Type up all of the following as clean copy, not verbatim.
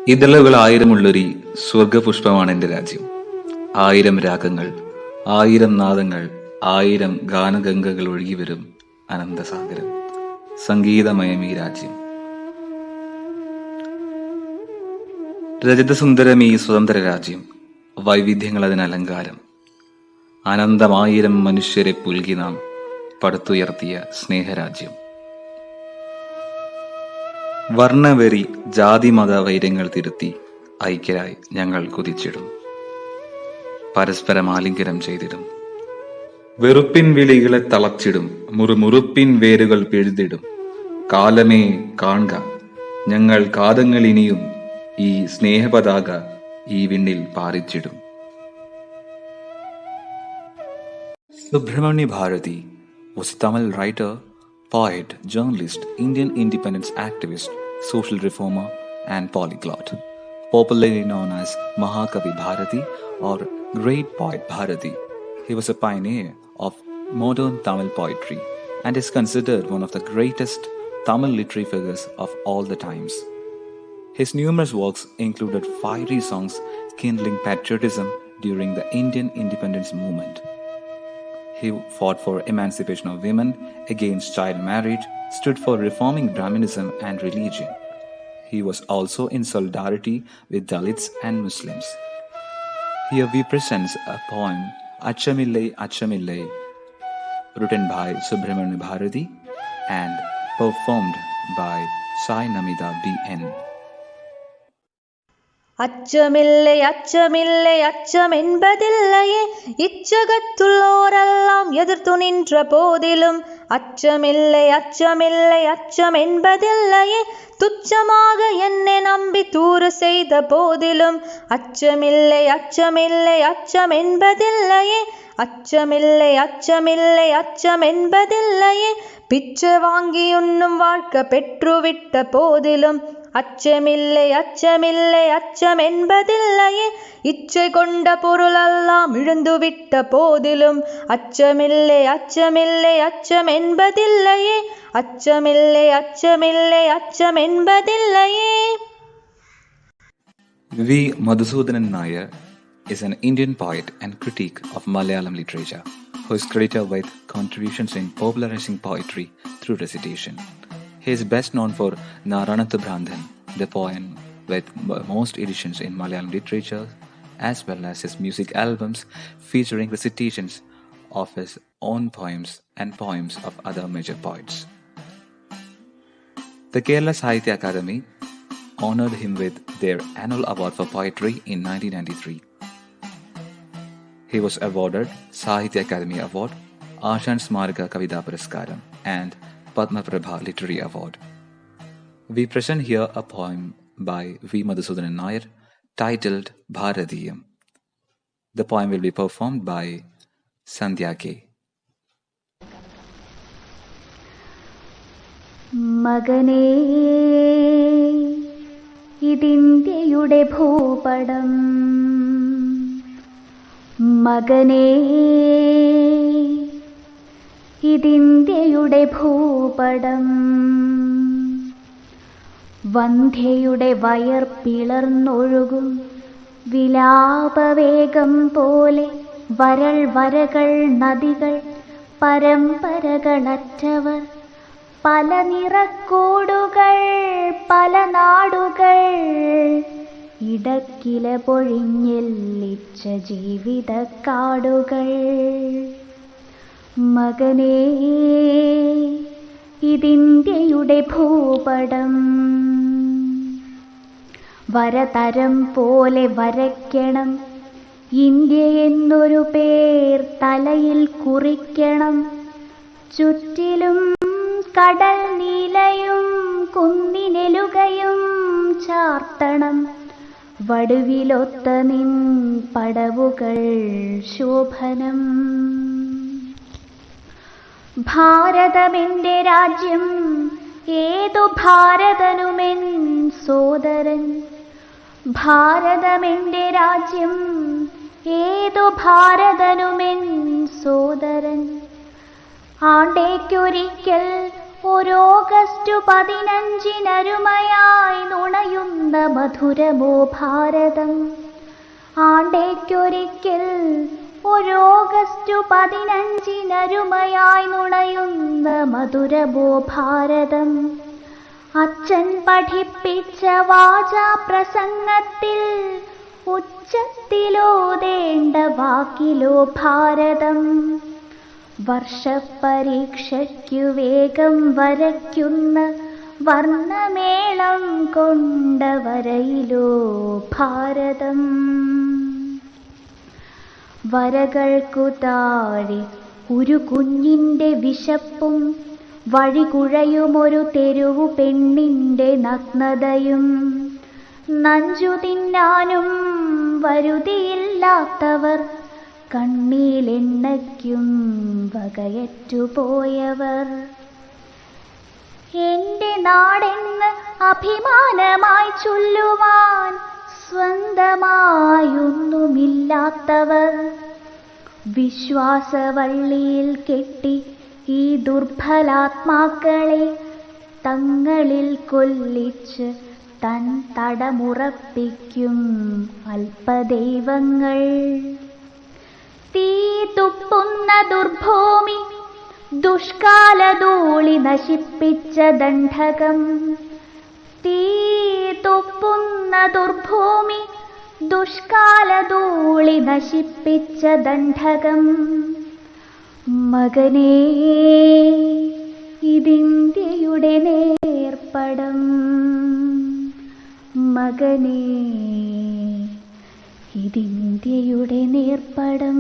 ഇതളുകൾ ആയിരമുള്ളൊരു സ്വർഗപുഷ്പമാണ് എൻ്റെ രാജ്യം. 1000 രാഗങ്ങൾ, 1000 നാദങ്ങൾ, 1000 ഗാനഗംഗകൾ ഒഴുകിവരും അനന്തസാഗരം. സംഗീതമയം ഈ രാജ്യം. രജതസുന്ദരം ഈ സ്വതന്ത്ര രാജ്യം. വൈവിധ്യങ്ങൾ അതിന് അലങ്കാരം. അനന്തമായിരം മനുഷ്യരെ പുൽകി നാം പടുത്തുയർത്തിയ സ്നേഹരാജ്യം. വർണ്ണവെറി ജാതിമത വൈര്യങ്ങൾ തിരുത്തി ഐക്യരായി ഞങ്ങൾ കുതിച്ചിടും. പരസ്പരം ആലിംഗനം ചെയ്തിടും. വെറുപ്പിൻ വിളികളെ തളച്ചിടും. മുറുമുറുപ്പിൻ വേരുകൾ പിഴുതിടും. കാലമേ കാൺക, ഞങ്ങൾ കാതങ്ങൾ ഇനിയും ഈ സ്നേഹപതാക ഈ വിണ്ണിൽ പാറിച്ചിടും. Subramanya Bharati was a Tamil writer, poet, journalist, Indian independence activist, social reformer, and polyglot. Popularly known as Mahakavi Bharati or Great Poet Bharati, he was a pioneer of modern Tamil poetry and is considered one of the greatest Tamil literary figures of all the times. His numerous works included fiery songs kindling patriotism during the Indian independence movement. He fought for emancipation of women, against child marriage, stood for reforming Brahminism and religion. He was also in solidarity with Dalits and Muslims. Here we present a poem, Achamillai Achamillai, written by Subramanya Bharati and performed by Sai Namita B.N. അച്ചമില്ലേ അച്ചമില്ലേ അച്ചമെൻപതില്ലയെ ഇച്ചകത്തുള്ളോരെല്ലാം എതിർത്തു നിன்ற போதிலும் അച്ചമില്ലേ അച്ചമില്ലേ അച്ചമെൻപതില്ലയെ തുച്ഛமாக என்னை நம்பி தூறு செய்த போதிலும் அச்சமில்லை அச்சமில்லை அச்சமென்பதில்லையே அச்சமில்லை அச்சமில்லை அச்சமென்பதில்லையே பிச்சை வாங்கி உண்ணும் வாழ்க்கை பெற்றுவிட்ட போதிலும் அச்சமில்லை அச்சமில்லை அச்சமென்பதில்லையே இச்சை கொண்ட பொருளெல்லாம் இழந்துவிட்ட போதிலும் அச்சமில்லை அச்சமில்லை அச்சமென்பதில்லையே அச்சமில்லை அச்சமில்லை அச்சமென்பதில்லையே. V. Madhusudanan Nair is an Indian poet and critic of Malayalam literature who is credited with contributions in popularizing poetry through recitation. He is best known for Naranathu Brandhan, the poem with most editions in Malayalam literature, as well as his music albums featuring recitations of his own poems and poems of other major poets. The Kerala Sahitya Akademi honored him with their annual award for poetry in 1993. He was awarded Sahitya Akademi Award, Ashan Smarga Kavita Puraskaram, and Padma Prabha Literary Award. We present here a poem by V. Madhusudanan Nair titled Bharatiyam. The poem will be performed by Sandhya K. മകനേ ഇതിന്ത്യയുടെ ഭൂപടം, മകനേ ഇതിന്ത്യയുടെ ഭൂപടം, വന്ധ്യയുടെ wire പിളർന്നൊഴുകും വിലാപവേഗം പോലെ വരൾ വരകൾ നദികൾ പരമ്പരകളറ്റവർ, പല നിറക്കൂടുകൾ പല നാടുകൾ, ഇടക്കില പൊഴിഞ്ഞെല്ലിച്ച ജീവിതക്കാടുകൾ. മകനേ ഇതിന്ത്യയുടെ ഭൂപടം, വരതരം പോലെ വരയ്ക്കണം, ഇന്ത്യ എന്നൊരു പേർ തലയിൽ കുറിക്കണം, ചുറ്റിലും കടൽ നീലയും കുന്നിനെലുകയും ചാർത്തണം, വടുവിലൊത്ത നിൻ പടവുകൾ ശോഭനം. ഭാരതമെൻ്റെ രാജ്യം ഏതു ഭാരതനുമെൻ സോദരൻ, ഭാരതമെൻ്റെ രാജ്യം ഏതു ഭാരതനുമെൻ സോദരൻ. ആണ്ടേക്കൊരിക്കൽ ഒരോഗസ്റ്റു 15-നരുമയായി നുണയുന്ന മധുരമോ ഭാരതം. ആണ്ടേക്കൊരിക്കൽ ഒരോഗസ്റ്റു 15-നരുമയായി നുണയുന്ന മധുരമോ ഭാരതം. അച്ഛൻ പഠിപ്പിച്ച വാചാപ്രസംഗത്തിൽ ഉച്ചത്തിലോതേണ്ട വാക്കിലോ ഭാരതം. വർഷപരീക്ഷയ്ക്കു വേഗം വരയ്ക്കുന്ന വർണ്ണമേളം കൊണ്ട വരയിലോ ഭാരതം. വരകൾക്കു താഴെ ഒരു കുഞ്ഞിൻ്റെ വിശപ്പും വഴികുഴയുമൊരു തെരുവു പെണ്ണിൻ്റെ നഗ്നതയും. നഞ്ചു തിന്നാനും വരുതിയില്ലാത്തവർ, കണ്ണീലെണ്ണയ്ക്കും വകയറ്റുപോയവർ. എൻ്റെ നാടെന്ന് അഭിമാനമായി ചൊല്ലുവാൻ സ്വന്തമായൊന്നുമില്ലാത്തവർ, വിശ്വാസവള്ളിയിൽ കെട്ടി ഈ ദുർബലാത്മാക്കളെ തങ്ങളിൽ കൊല്ലിച്ച് തൻ തടമുറപ്പിക്കും അല്പദൈവങ്ങൾ. തീ തുപ്പുന്ന ദുർഭൂമി, ദുഷ്കാലധൂളി നശിപ്പിച്ച ദണ്ഡകം. തീ തുപ്പുന്ന ദുർഭൂമി, ദുഷ്കാലധൂളി നശിപ്പിച്ച ദണ്ഡകം. മകനേ, ഇതിന്ത്യയുടെ നേർപ്പടം. മകനേ, ഇതിന്ത്യയുടെ നേർപ്പടം.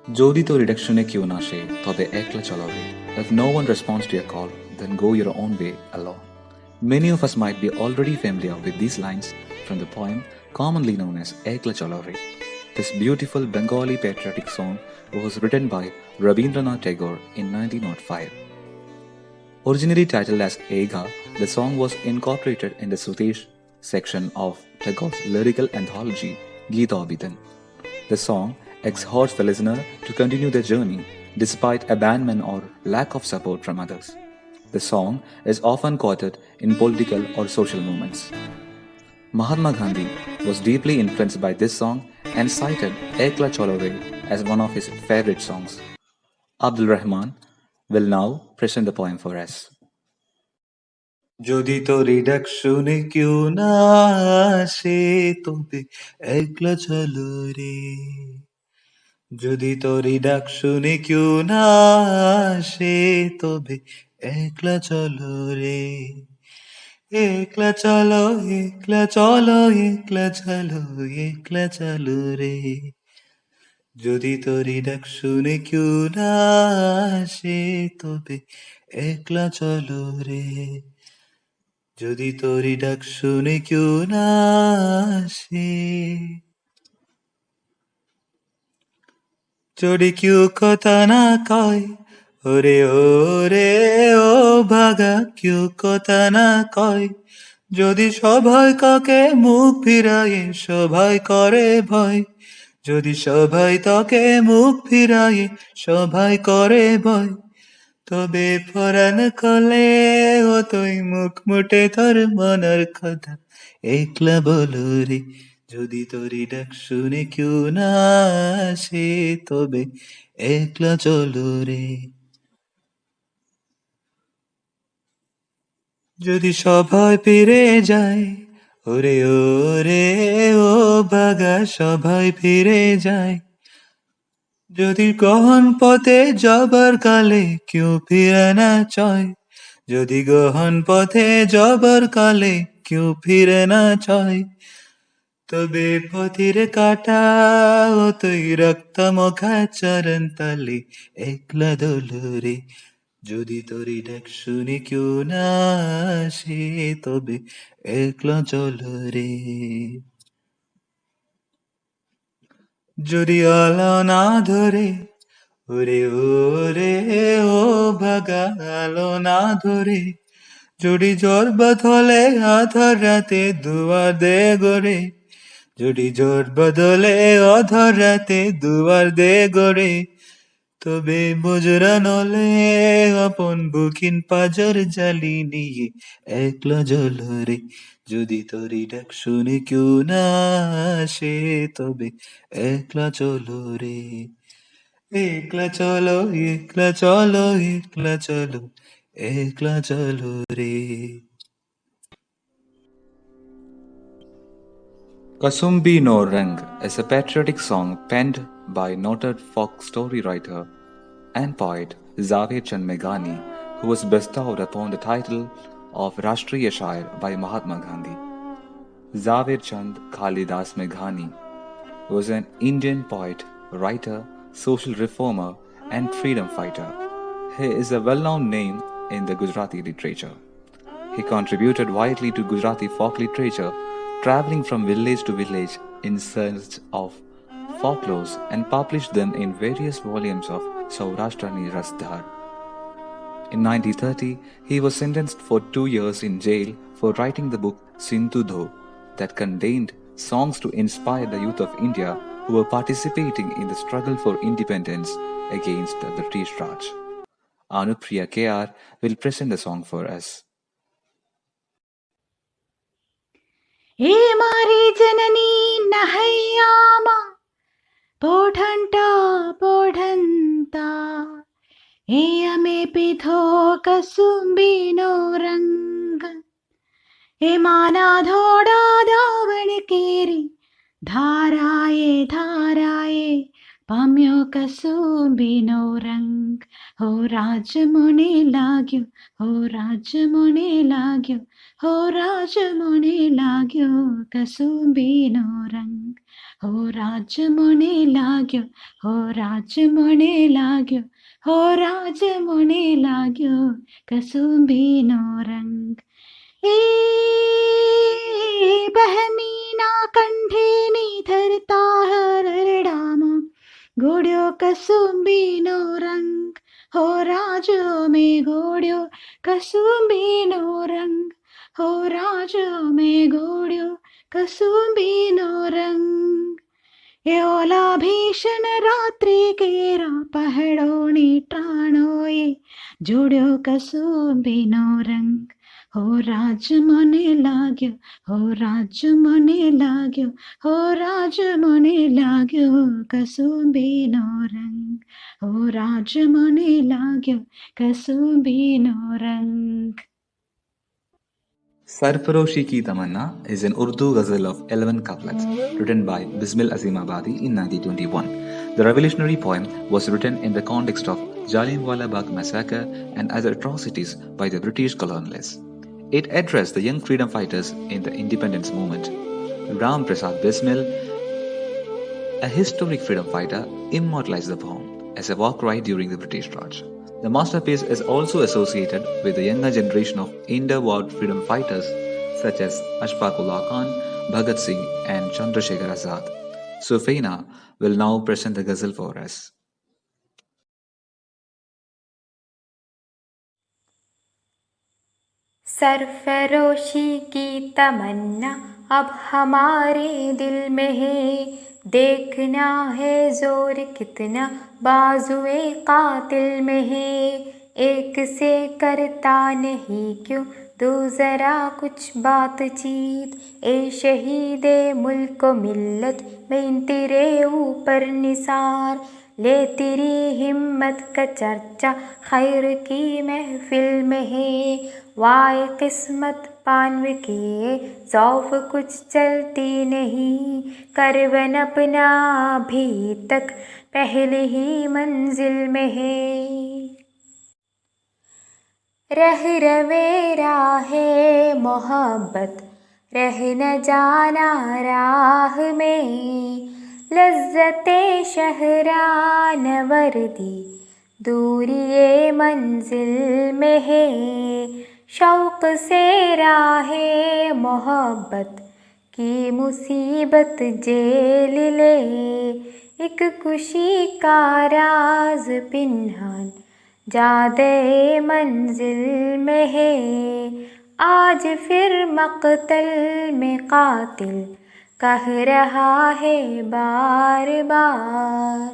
Jodi to reduction क्यों ना शे तबे एकला चलो रे. If no one responds to your call, then go your own way alone. Many of us might be already familiar with these lines from the poem commonly known as Ekla Chalo Re. This beautiful Bengali patriotic song was written by Rabindranath Tagore in 1905. Originally titled as Ega, the song was incorporated in the Sudesh section of Tagore's lyrical anthology Geeta Abhidan. The song exhorts the listener to continue their journey despite abandonment or lack of support from others. The song is often quoted in political or social movements. Mahatma Gandhi was deeply influenced by this song and cited Ekla Chalo Re as one of his favorite songs. Abdul Rahman will now present the poem for us. যদি তোর ডাক শুনে কেউ না আসে তবে একলা চলো রে। যদি তোর ডাক শুনে কেউ না আসে তবে একলা চলো রে। একলা চলো, একলা চলো, একলা চলো, একলা চলো রে। যদি তোর ডাক শুনে কেউ না আসে তবে একলা চলো রে। যদি তোর ডাক শুনে কেউ না আসে। যদি কেউ কথা না কয়, ওরে ওরে ও ভাগা, কেউ কথা না কয়। যদি সবাই কাকে মুখ ফিরায়ে সবাই করে ভয়। যদি সবাই তাকে মুখ ফিরায়ে সবাই করে ভয়। তবে পরাণ কলে ও তুই মুখ মুটে তোর মনের কথা একলা বলো রে। যদি তোর ডাক শুনে কেউ না আসে তবে একলা চলো রে। যদি সবাই ফিরে যায়, ওরে ওরে ও বাগা, সবাই ফিরে যায়। যদি গহন পথে যাবার কালে কেউ ফিরে না চায়। যদি গহন পথে যাবার কালে কেউ ফিরে না চায়। তবে পথের কাটা ও তুই রক্ত মুখা চরণ তালে একলা দোলো রে। যদি তোর ডাক শুনে কেউ না আসে তবে একলা চলো রে। যদি আলো না ধরে, ওরে ওরে ও ভাগা, আলো না ধরে। যদি জ্বর বদলে আধার রাতে দুয়ার দে গড়ে। যদি জ্বর বদলে আধার রাতে দুয়ার দে গড়ে। তবে বোঝরা নলে আপন বুকিন পাজর জালি নিয়ে একলা জলরে যদি তোরি ডাক শুনে কেউ না আসে তবে একলা চলো রে একলা চলো একলা চলো একলা চলো একলা চলো রে Kasumbi No Rang is a patriotic song penned by noted folk story writer and poet Zaved Chand Meghani, who was bestowed upon the title of Rashtriya Shair by Mahatma Gandhi. Zaved Chand Kalidas Meghani was an Indian poet, writer, social reformer, and freedom fighter. He is a well-known name in the Gujarati literature. He contributed widely to Gujarati folk literature, traveling from village to village in search of folklores and published them in various volumes of Saurashtrani Rasdhar. In 1930, he was sentenced for 2 years in jail for writing the book Sindhudho that contained songs to inspire the youth of India who were participating in the struggle for independence against the British Raj. Anupriya KR will present the song for us. हे मारी जननी नहैयामा पोढंटा पोढंता हे अमे पिधो कसुंबीनो रंग हे माना धोड़ा धावण केरी धाराए धाराए पाम्यो कसुंबीनो रंग हो राज मोने लाग्यो हो राज मोने लाग्यो हो राज मोने लाग्यो कसुंबीनो रंग हो राज मोने लाग्यो हो राज मोने लाग्यो हो राज मोने लाग्यो कसुंबीनो रंग ए बहमीना कंठेनी धरता हरडाम घोड्यो कसुंबीनो रंग हो राजो में घोड्यो कसुंबीनो रंग हो राजो में घोड्यो कसुंबीनो रंग ए ओला भीषण रात्रि केरा पहड़ोनी टाणोए जोड्यो कसुंबीनो रंग हो राज मोने लाग्यो हो राज मोने लाग्यो हो राज मोने लाग्यो कसुंबीनो रंग हो राज मोने लाग्यो कसुंबीनो रंग Sarfaroshi Ki Tamanna is an Urdu ghazal of 11 couplets written by Bismil Azimabadi in 1921. The revolutionary poem was written in the context of Jallianwala Bagh massacre and other atrocities by the British colonialists. It addressed the young freedom fighters in the independence movement. Ram Prasad Bismil, a historic freedom fighter, immortalized the poem as a war cry during the British Raj. The masterpiece is also associated with the younger generation of inter-war freedom fighters such as Ashfaq Ullah Khan, Bhagat Singh and Chandrasekhar Azad. Sufaina will now present the ghazal for us. सरफरोशी की तमन्ना अब हमारे दिल में है, देखना है जोर कितना बाजुए कातिल में है। एक से करता नहीं क्यों दो ज़रा कुछ बातचीत, ए शहीदे मुल्क मिल्लत मैं तेरे ऊपर निसार। ले तेरी हिम्मत का चर्चा खैर की महफिल में है, वाए किस्मत पानव के ज़ौफ़ कुछ चलती नहीं। करवन अपना अभी तक पहले ही मंजिल में है। रह रवेरा है मोहब्बत रह न जाना राह में, लज्जते शहरान वर्दी दूरिये मंजिल में है। शौक़ से राहे मोहब्बत की मुसीबत जेल ले, एक खुशी का राज पिन्हान जादे मंजिल में है। आज फिर मक़तल में कातिल कह रहा है बार बार।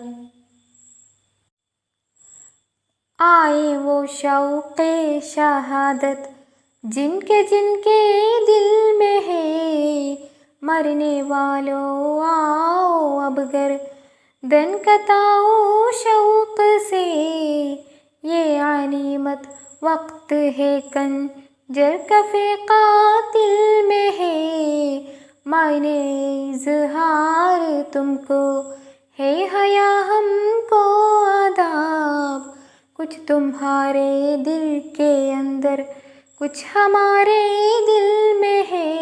आए वो शौक़े शहादत जिनके जिनके दिल में है। मरने वालों आओ अब घर दन कताओ शौक़ से। ये आनीमत वक्त है कंजर कफ़े कातिल में है। मायने इज़हार तुमको है हया हमको आदाब। कुछ तुम्हारे दिल के अंदर कुछ हमारे दिल में है।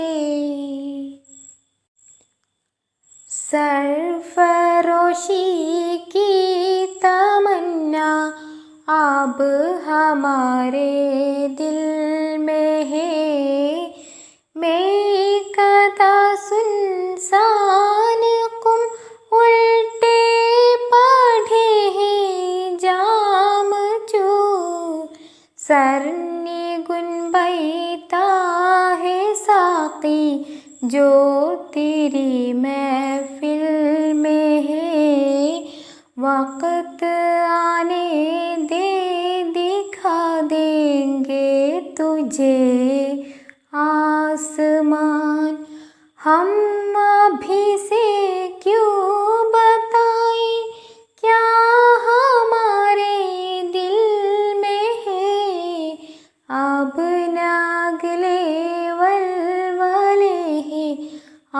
सरफरोशी की तमन्ना अब हमारे दिल में है। मैं कदा सुनसान कुम उल्टे पढ़े हैं जाम चूर। सरने गुनबैता है साक़ी जो तेरी महफिल में है। वक्त आने दे दिखा देंगे तुझे आसमान। हम अभी से क्यों बताएं क्या हमारे दिल में है। अब न अगले वलवले हैं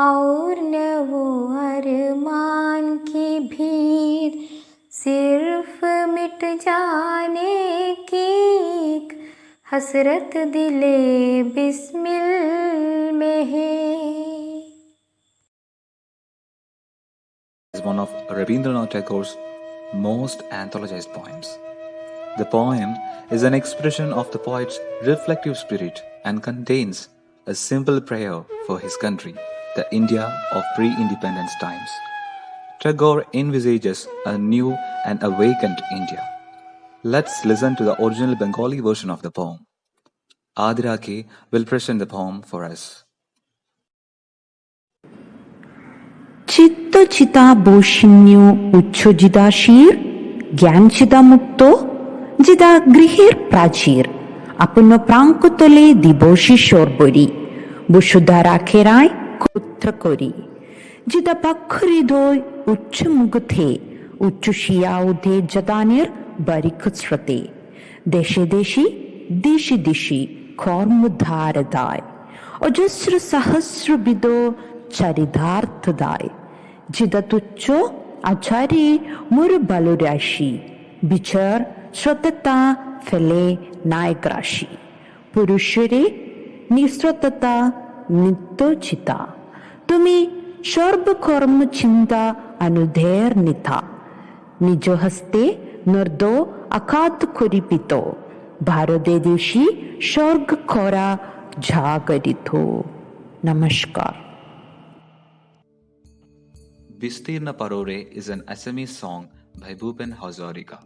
और न वो अरमान की भीड़। सिर्फ मिट जाने की एक हसरत दिले बिस्मिल में है। Is one of Rabindranath Tagore's most anthologized poems. The poem is an expression of the poet's reflective spirit and contains a simple prayer for his country, the India of pre-independence times. Tagore envisages a new and awakened India. Let's listen to the original Bengali version of the poem. Adira K will present the poem for us. চিত্তচিতা বৈষিণ্য উচ্ছজিদাশীর জ্ঞানচিতা মুক্ত জিদা গৃহের প্রাচীর আপন প্রাঙ্কতলে দিবসী সর্বরী বসুধা রাখেরায় ক্ষুত্র করি জিদা পক্ষ হৃদয় উচ্চ মুগথে উচ্চ শিয়া উধে জদানের বারিক স্রোতে দেশে দেশি দিশি দিশি কর্মধার দায় অজস্র সহস্রবিদ চারিধার্থ দায় জিদা তুচ্ছ আচারে মোর বালুরাশি বিচার শ্রোততা ফেলে নায়ক রাশি পুরুষরে নিঃস্রোততা নিত্য চিতা তুমি সর্বকর্ম চিন্তা অনুধের নিথা নিজ হস্তে নর্দ আকাত করিপিত ভারতে দেশি স্বর্গ করা জাগরিত। নমস্কার। Vistirna Parore is an Assamese song by Bhupen Hazarika.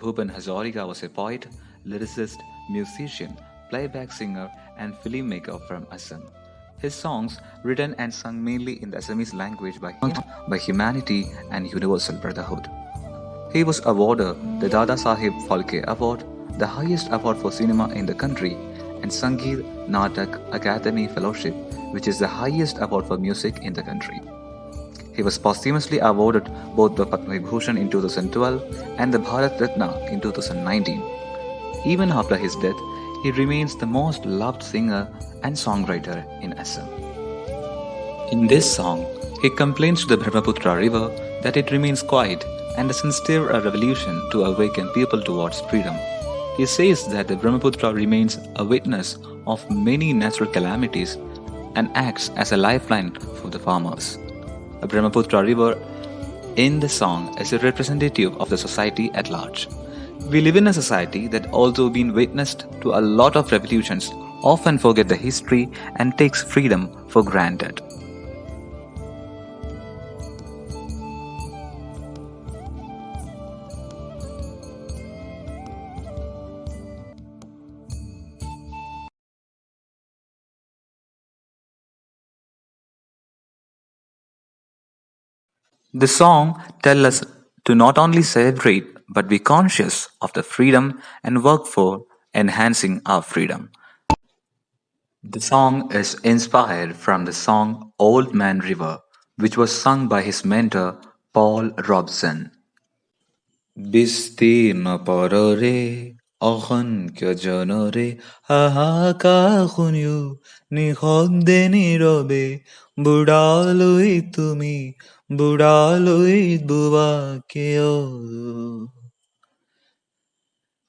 Bhupen Hazarika was a poet, lyricist, musician, playback singer, and filmmaker from Assam. His songs, written and sung mainly in the Assamese language by humanity and universal brotherhood. He was awarded the Dada Saheb Phalke Award, the highest award for cinema in the country, and Sangeet Natak Academy Fellowship, which is the highest award for music in the country. He was posthumously awarded both the Padma Vibhushan in 2012 and the Bharat Ratna in 2019. Even after his death, he remains the most loved singer and songwriter in Assam. In this song, he complains to the Brahmaputra river that it remains quiet and doesn't stir a revolution to awaken people towards freedom. He says that the Brahmaputra remains a witness of many natural calamities and acts as a lifeline for the farmers. The Brahmaputra river in the song is a representative of the society at large. We live in a society that, although been witnessed to a lot of revolutions, often forget the history and takes freedom for granted. The song tells us to not only celebrate but be conscious of the freedom and work for enhancing our freedom. The song is inspired from the song Old Man River, which was sung by his mentor Paul Robeson. বিস্তীর্ণ পররে অসংখ্য জনৰে হাহাকাৰ শুনিও নিঃশব্দে নীৰৱে বুঢ়ালৈ তুমি বুঢ়ালৈ বুবা কিয়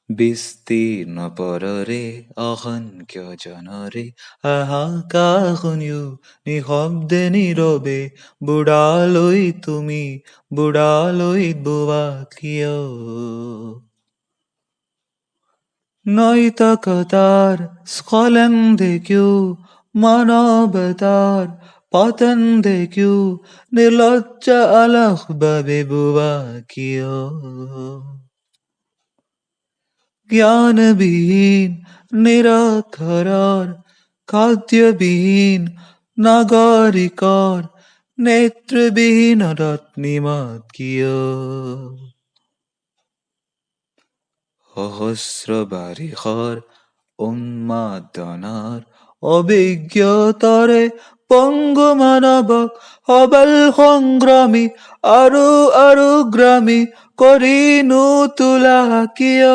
বিস্তীৰ্ণ পৰৰে অসংখ্য জনৰে হাহাকাৰ শুনিও নিঃশব্দে নীৰৱে বুঢ়ালৈ তুমি বুঢ়ালৈ বুবা কিয় নৈতিকতাৰ স্খলন দেখিও মানৱতাৰ পতন দেখিও নিৰ্লজ্জ অলস বাবে বুবা কিয় জ্ঞানবিহীন নিৰক্ষৰৰ খাদ্যবিহীন নাগৰিকৰ নেত্ৰবিহীন ৰত্নিমত কিয় সহস্ৰ বাৰিষৰ উন্মাদনাৰ অভিজ্ঞতাৰে পংগু মানৱক সবল সংগ্ৰামী আৰু গ্ৰামী কৰি নোতোলা কিয়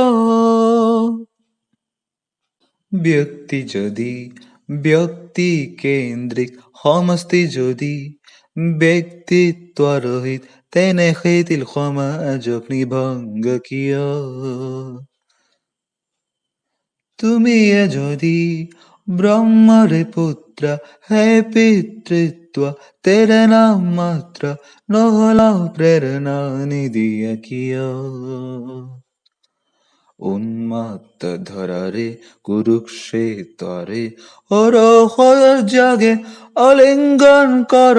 ব্যক্তি যদি ব্যক্তি কেন্দ্ৰিক সমষ্টি যদি ব্যক্তিত্বৰহিত তেনে শিথিল সমাজক নিভংগ কিয় তুমিয়ে যদি ব্ৰহ্মৰে পুত্ৰ হে পিতৃত্ব তেৰে নাম মাত্ৰ নহলাও প্ৰেৰণা নিদিয়া কিয় উন্মত্ত ধৰাৰে কুৰুক্ষেত্ৰৰে অৰহৰ জাগে আলিংগন কৰ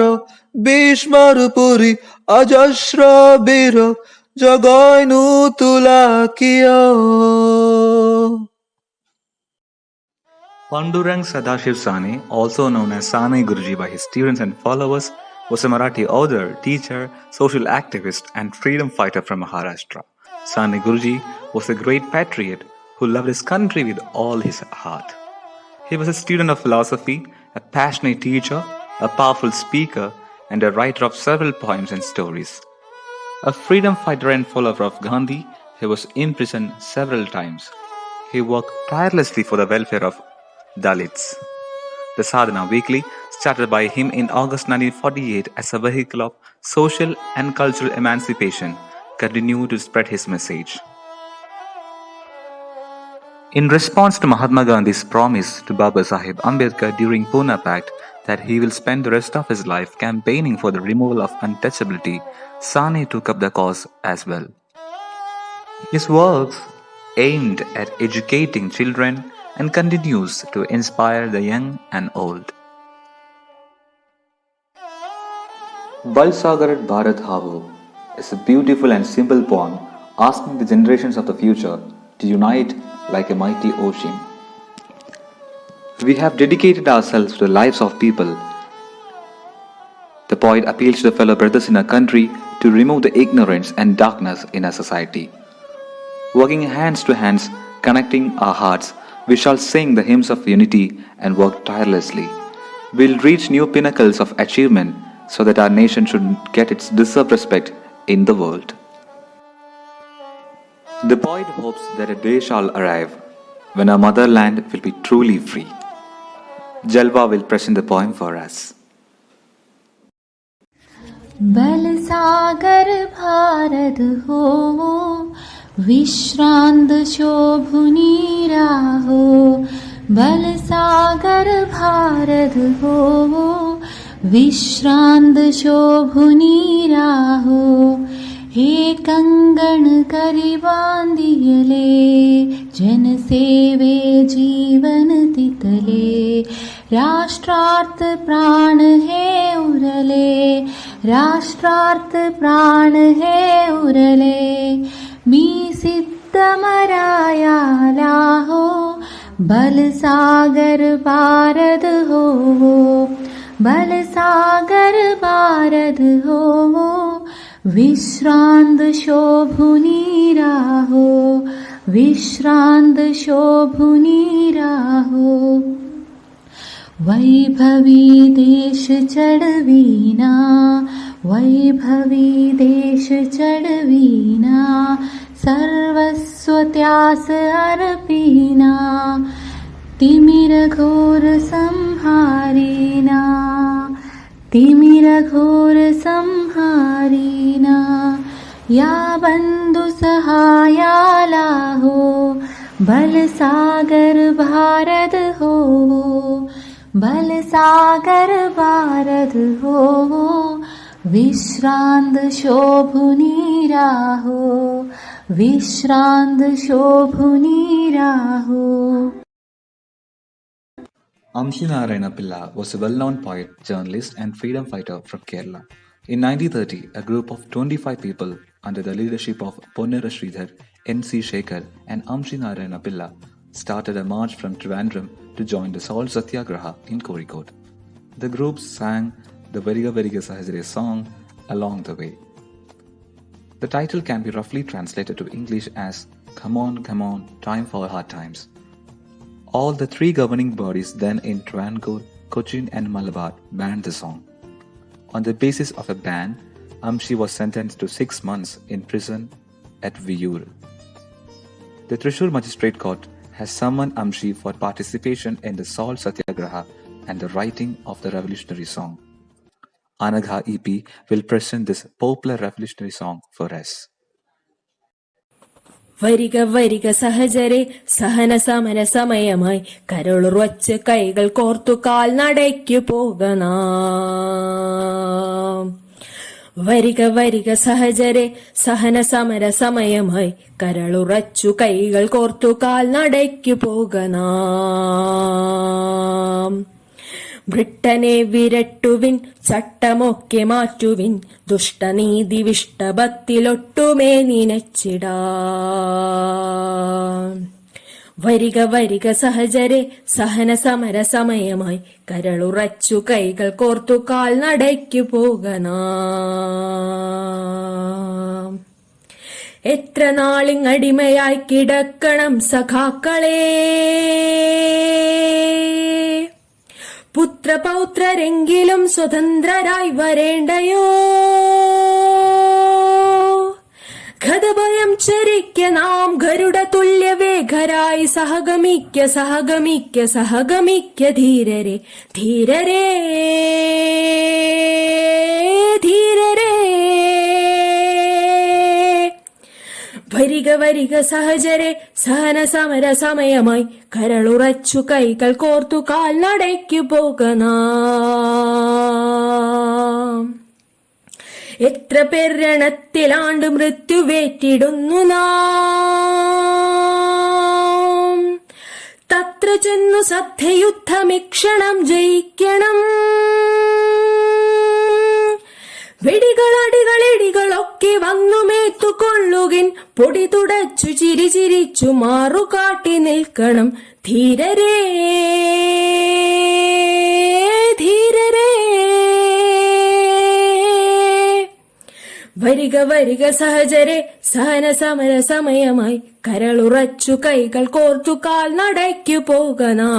ভীষ্মৰ পুৰি অজস্ৰ বীৰক জগাই নোতোলা কিয় Pandurang Sadashiv Sane, also known as Sane Guruji by his students and followers, was a Marathi author, teacher, social activist, and freedom fighter from Maharashtra. Sane Guruji was a great patriot who loved his country with all his heart. He was a student of philosophy, a passionate teacher, a powerful speaker, and a writer of several poems and stories. A freedom fighter and follower of Gandhi, he was imprisoned several times. He worked tirelessly for the welfare of Dalits. The Sadhana Weekly, started by him in August 1948 as a vehicle of social and cultural emancipation, continued to spread his message. In response to Mahatma Gandhi's promise to Baba Saheb Ambedkar during Pune Pact that he will spend the rest of his life campaigning for the removal of untouchability, Sane took up the cause as well. His works aimed at educating children and continues to inspire the young and old. Balsagarat Bharat Havo is a beautiful and simple poem asking the generations of the future to unite like a mighty ocean. We have dedicated ourselves to the lives of people. The poet appeals to the fellow brothers in our country to remove the ignorance and darkness in our society. Working hands to hands, connecting our hearts, we shall sing the hymns of unity and work tirelessly. We'll reach new pinnacles of achievement so that our nation should get its deserved respect in the world. The poet hopes that a day shall arrive when our motherland will be truly free. Jalva will present the poem for us. बलसागर Bharat हो विश्रांत शोभुनी राहो बलसागर भारत हो विश्रांत शोभुनी राहो हे कंगण करि बांधियले जन सेवे जीवन तितले राष्ट्रार्थ प्राण है उरले राष्ट्रार्थ प्राण है उरले मी सिद्धमरायाला हो बलसागर भारत हो बलसागर भारत हो विश्रान्त शोभुनीराहो विश्रान्त शोभुनीराहो वैभवी देश चढ़वीना वैभवी देश चढ़वीना सर्वस्व त्यास अर्पीना तिमिर घोर संहारीना तिमिर घोर संहारीना या बंधु सहायाला हो बल सागर भारत हो बल सागर भारत हो विश्रांत शोभुनीराहो विश्रांत शोभुनीराहो. Amshi Narayana Pilla was a well-known poet, journalist and freedom fighter from Kerala. In 1930, a group of 25 people under the leadership of Ponnera Sridhar, N.C. Shekhar and Amshi Narayana Pilla started a march from Trivandrum to join the Salt Satyagraha in Kozhikode. The group sang the Variga Variga Sahajare song along the way. The title can be roughly translated to English as Come on, time for hard times. All the three governing bodies then in Travancore, Cochin and Malabar banned the song. On the basis of a ban, Amshi was sentenced to 6 months in prison at Viyur. The Thrissur Magistrate Court has summoned Amshi for participation in the Salt Satyagraha and the writing of the revolutionary song. Anagha EP will present this popular revolutionary song for us. വരിക വരിക സഹജരെ സഹന സമര സമയമായി കരളുറച്ച് കൈകൾ കോർത്തു കാൽനടയ്ക്കു പോകണം. വരിക വരിക സഹജരെ സഹന സമര സമയമായി കരളുറച്ചു കൈകൾ കോർത്തു കാൽനടയ്ക്കു പോകണം. ബ്രിട്ടനെ വിരട്ടുവിൻ ചട്ടമൊക്കെ മാറ്റുവിൻ ദുഷ്ടനീതി വിഷ്ടഭത്തിലൊട്ടുമേ നിനച്ചിടാം. വരിക വരിക സഹജരെ സഹന സമര സമയമായി കരളുറച്ചു കൈകൾ കോർത്തു കാൽനടയ്ക്കു പോകണം. എത്ര നാളിങ്ങടിമയായി കിടക്കണം സഖാക്കളെ, പുത്രപൗത്രരെങ്കിലും സ്വതന്ത്രരായി വരേണ്ടയോ. ഗതഭയം ചരിക്ക നാം ഗരുഡ തുല്യ വേഗരായി സഹഗമിക്ക സഹഗമിക്ക സഹഗമിക്ക ധീരരെ ധീരരെ ധീരരെ. വരിക വരിക സഹജരെ സഹന സമര സമയമായി കരളുറച്ചു കൈകൾ കോർത്തു കാൽനടയ്ക്കു പോകണം. എത്ര പേർ രണത്തിലാണ്ട് മൃത്യുവേറ്റിടുന്നു നാം. തത്ര ചെന്നു സത്യയുദ്ധമിക്ഷണം ജയിക്കണം. വെടികളടികളിടികളൊക്കെ വന്നു മേത്തുകൊള്ളുകിൻ പൊടി തുടച്ചു ചിരി ചിരിച്ചു മാറുകാട്ടി നിൽക്കണം. ധീരരേ ധീരരേ. വരിക വരിക സഹജരെ സഹന സമര സമയമായി കരളുറച്ചു കൈകൾ കോർത്തു കാൽനടയ്ക്കു പോകണം.